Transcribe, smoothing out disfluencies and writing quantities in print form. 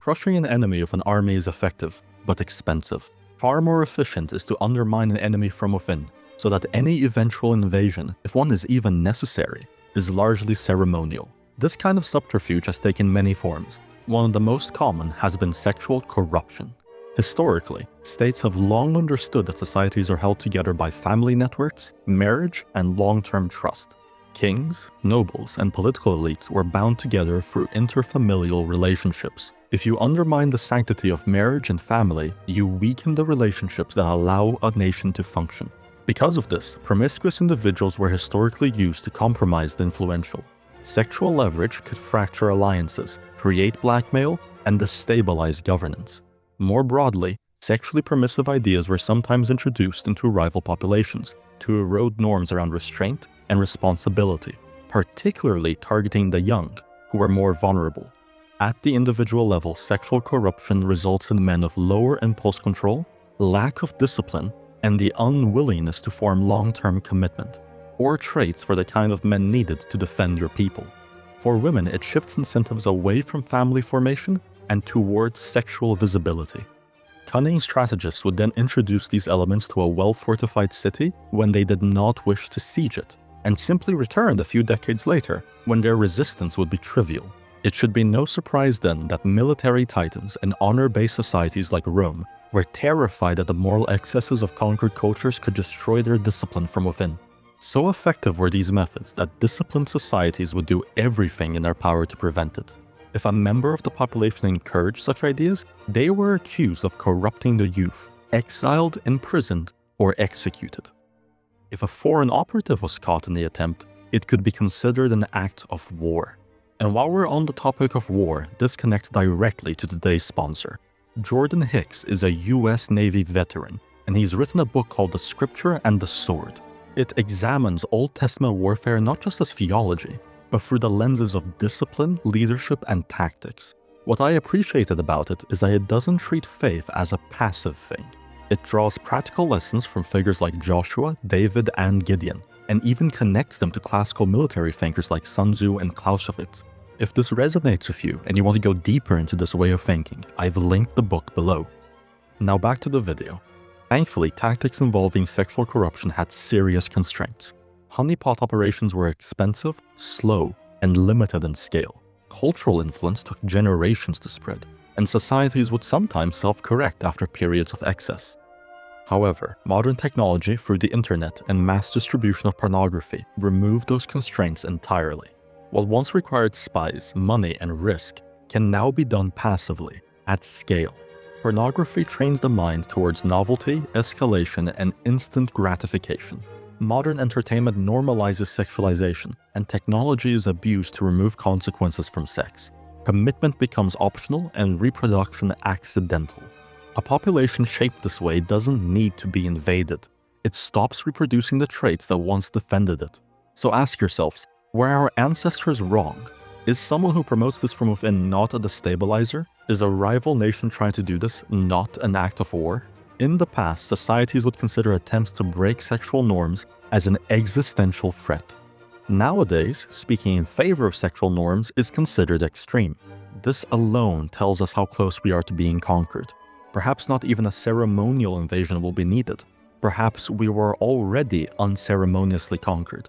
Crushing an enemy of an army is effective, but expensive. Far more efficient is to undermine an enemy from within, so that any eventual invasion, if one is even necessary, is largely ceremonial. This kind of subterfuge has taken many forms. One of the most common has been sexual corruption. Historically, states have long understood that societies are held together by family networks, marriage, and long-term trust. Kings, nobles, and political elites were bound together through interfamilial relationships. If you undermine the sanctity of marriage and family, you weaken the relationships that allow a nation to function. Because of this, promiscuous individuals were historically used to compromise the influential. Sexual leverage could fracture alliances, create blackmail, and destabilize governance. More broadly, sexually permissive ideas were sometimes introduced into rival populations to erode norms around restraint and responsibility, particularly targeting the young, who were more vulnerable. At the individual level, sexual corruption results in men of lower impulse control, lack of discipline, and the unwillingness to form long-term commitment, or traits for the kind of men needed to defend your people. For women, it shifts incentives away from family formation and towards sexual visibility. Cunning strategists would then introduce these elements to a well-fortified city when they did not wish to siege it, and simply returned a few decades later when their resistance would be trivial. It should be no surprise then that military titans and honor-based societies like Rome were terrified that the moral excesses of conquered cultures could destroy their discipline from within. So effective were these methods that disciplined societies would do everything in their power to prevent it. If a member of the population encouraged such ideas, they were accused of corrupting the youth, exiled, imprisoned, or executed. If a foreign operative was caught in the attempt, it could be considered an act of war. And while we're on the topic of war, this connects directly to today's sponsor. Jordan Hicks is a US Navy veteran, and he's written a book called The Scripture and the Sword. It examines Old Testament warfare not just as theology, but through the lenses of discipline, leadership, and tactics. What I appreciated about it is that it doesn't treat faith as a passive thing. It draws practical lessons from figures like Joshua, David, and Gideon, and even connects them to classical military thinkers like Sun Tzu and Clausewitz. If this resonates with you and you want to go deeper into this way of thinking, I've linked the book below. Now back to the video. Thankfully, tactics involving sexual corruption had serious constraints. Honeypot operations were expensive, slow, and limited in scale. Cultural influence took generations to spread, and societies would sometimes self-correct after periods of excess. However, modern technology through the internet and mass distribution of pornography removed those constraints entirely. What once required spies, money, and risk can now be done passively, at scale. Pornography trains the mind towards novelty, escalation, and instant gratification. Modern entertainment normalizes sexualization, and technology is abused to remove consequences from sex. Commitment becomes optional and reproduction accidental. A population shaped this way doesn't need to be invaded. It stops reproducing the traits that once defended it. So ask yourselves, were our ancestors wrong? Is someone who promotes this from within not a destabilizer? Is a rival nation trying to do this not an act of war? In the past, societies would consider attempts to break sexual norms as an existential threat. Nowadays, speaking in favor of sexual norms is considered extreme. This alone tells us how close we are to being conquered. Perhaps not even a ceremonial invasion will be needed. Perhaps we were already unceremoniously conquered.